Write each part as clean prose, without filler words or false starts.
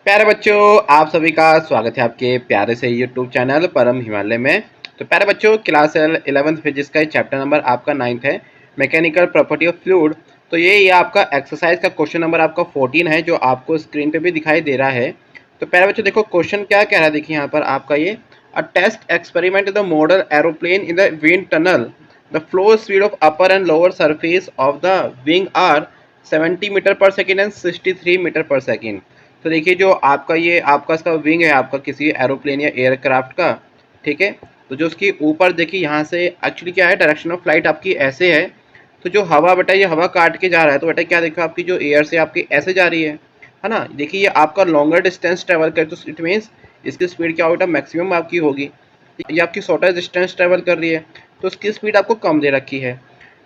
प्यारे बच्चों, आप सभी का स्वागत है आपके प्यारे से यूट्यूब चैनल परम हिमालय में। तो प्यारे बच्चों, क्लास 11th फिजिक्स का चैप्टर नंबर आपका 9th है, मैकेनिकल प्रॉपर्टी ऑफ फ्लूइड। तो ये आपका एक्सरसाइज का क्वेश्चन नंबर आपका 14 है, जो आपको स्क्रीन पे भी दिखाई दे रहा है। तो प्यारे बच्चों देखो क्वेश्चन क्या कह रहा है, देखिए यहाँ पर आपका ये a test experiment the model aeroplane in the wind tunnel. The flow speed of upper and lower surface of the wing are 70 metre per second and 63 metre per second. तो देखिए जो आपका ये आपका इसका विंग है आपका किसी एरोप्लेन या एयरक्राफ्ट का, ठीक है। तो जो उसके ऊपर देखिए यहाँ से एक्चुअली क्या है, डायरेक्शन ऑफ फ्लाइट आपकी ऐसे है। तो जो हवा बेटा ये हवा काट के जा रहा है, तो बेटा क्या देखो आपकी जो एयर से आपकी ऐसे जा रही है ना। देखिए ये आपका लॉन्गर डिस्टेंस ट्रेवल करे तो इट मीन्स इसकी स्पीड क्या होगा, मैक्सिमम आपकी होगी। ये आपकी शॉर्टर डिस्टेंस ट्रेवल कर रही है तो उसकी स्पीड आपको कम दे रखी है।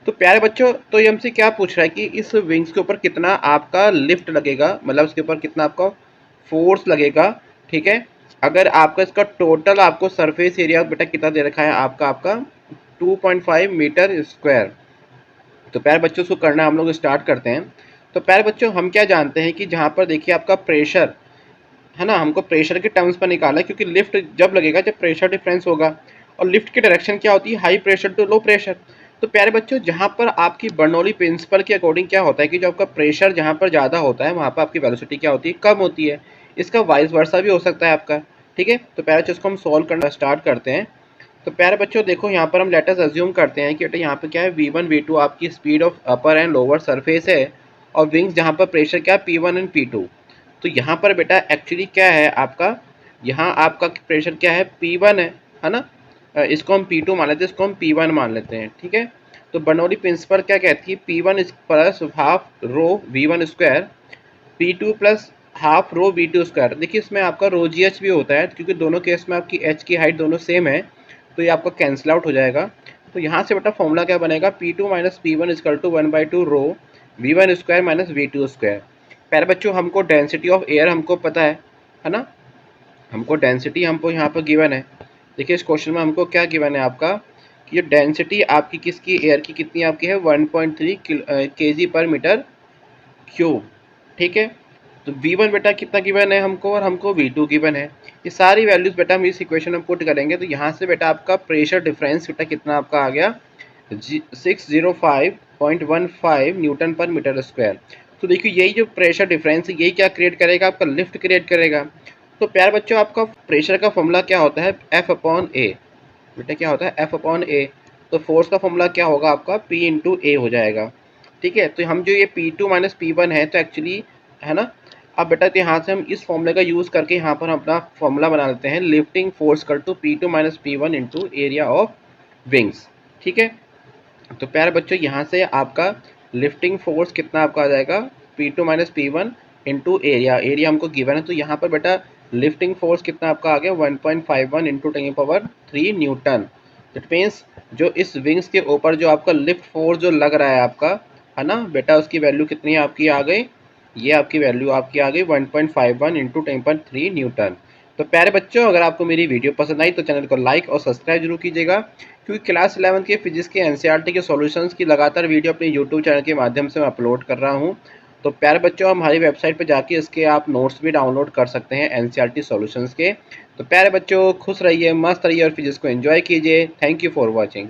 तो प्यारे बच्चों, तो ये हमसे क्या पूछ रहा है कि इस विंग्स के ऊपर कितना आपका लिफ्ट लगेगा, मतलब उसके ऊपर कितना आपका फोर्स लगेगा, ठीक है। अगर आपका इसका टोटल आपको सरफेस एरिया बेटा कितना दे रखा है आपका आपका 2.5 मीटर स्क्वायर। तो प्यारे बच्चों उसको करना हम लोग स्टार्ट करते हैं। तो प्यारे बच्चों हम क्या जानते हैं कि जहाँ पर देखिए आपका प्रेशर है ना, हमको प्रेशर के टर्म्स पर निकाला है, क्योंकि लिफ्ट जब लगेगा जब प्रेशर डिफरेंस होगा। और लिफ्ट की डायरेक्शन क्या होती है, high pressure to low pressure. तो प्यारे बच्चों जहाँ पर आपकी बर्नौली प्रिंसिपल के अकॉर्डिंग क्या होता है कि जो आपका प्रेशर जहाँ पर ज़्यादा होता है वहाँ पर आपकी वेलोसिटी क्या होती है, कम होती है। इसका वाइस वर्सा भी हो सकता है आपका, ठीक है। तो प्यारे बच्चों इसको हम सॉल्व करना स्टार्ट करते हैं। तो प्यारे बच्चों देखो यहाँ पर हम लेटस अज्यूम करते हैं कि बेटा यहाँ पे क्या है, v1 v2 आपकी speed of upper and lower surface है, और विंग्स जहाँ पर प्रेशर क्या है p1 एंड p2। तो यहाँ पर बेटा एक्चुअली क्या है आपका, यहाँ आपका प्रेशर क्या है P1 है ना। इसको हम P2 मान लेते हैं, इसको हम P1 मान लेते हैं, ठीक है। तो बर्नौली प्रिंसिपल क्या कहती है, P1 plus half rho V1 square, P2 plus half rho V2 square. देखिए इसमें आपका रो जी एच भी होता है, क्योंकि दोनों केस में आपकी एच की हाइट दोनों सेम है, तो ये आपका कैंसिल आउट हो जाएगा। तो यहाँ से बेटा फॉर्मूला क्या बनेगा, P2 minus P1 equal to 1/2 rho V1 square minus V2 square. प्यारे बच्चों हमको डेंसिटी ऑफ एयर हमको पता है ना। हमको डेंसिटी हमको यहाँ पर गिवन है। देखिए इस क्वेश्चन में हमको क्या गिवन है आपका कि ये डेंसिटी आपकी किसकी, एयर की कितनी आपकी है 1.3 kg पर मीटर क्यूब, ठीक है। तो V1 बेटा कितना गिवन है हमको, और हमको V2 गिवन है। ये सारी वैल्यूज बेटा हम इस इक्वेशन में पुट करेंगे, तो यहाँ से बेटा आपका प्रेशर डिफरेंस बेटा कितना आपका आ गया 605.15 न्यूटन पर मीटर स्क्वायर। तो देखिए यही जो प्रेशर डिफरेंस है यही क्या क्रिएट करेगा, आपका लिफ्ट क्रिएट करेगा। तो प्यारे बच्चों आपका प्रेशर का फॉर्मूला क्या होता है, F अपॉन ए। बेटा क्या होता है, F अपॉन ए। तो फोर्स का फॉर्मूला क्या होगा आपका, P इंटू ए हो जाएगा, ठीक है। तो हम जो ये P2 माइनस P1 है तो एक्चुअली है ना। अब बेटा तो यहाँ से हम इस फॉर्मूले का यूज़ करके यहाँ पर हम अपना फॉर्मूला बना लेते हैं, लिफ्टिंग फोर्स कर to P2 minus P1 into area of wings, ठीक है। तो प्यारे बच्चों यहाँ से आपका लिफ्टिंग फोर्स कितना आपका आ जाएगा, P2 minus P1 into area, area हमको गिवन है। तो यहाँ पर बेटा लिफ्टिंग फोर्स कितना आपका आ गया 1.51 इंटू 10⁻³ न्यूटन। दैट मीन्स जो इस विंग्स के ऊपर जो आपका लिफ्ट फोर्स जो लग रहा है आपका, है ना बेटा, उसकी वैल्यू कितनी आपकी आ गई, ये आपकी वैल्यू आपकी आ गई 1.51 इंटू 10⁻³ न्यूटन। तो प्यारे बच्चों अगर आपको मेरी वीडियो पसंद आई तो चैनल को लाइक और सब्सक्राइब जरूर कीजिएगा, क्योंकि क्लास 11 के फिजिक्स के एनसीईआरटी के सॉल्यूशंस की लगातार वीडियो अपने यूट्यूब चैनल के माध्यम से मैं अपलोड कर रहा हूँ। तो प्यारे बच्चों हमारी वेबसाइट पर जाके इसके आप नोट्स भी डाउनलोड कर सकते हैं एनसीईआरटी सॉल्यूशंस के। तो प्यारे बच्चों खुश रहिए, मस्त रहिए और फिजिक्स को एंजॉय कीजिए। Thank you for watching.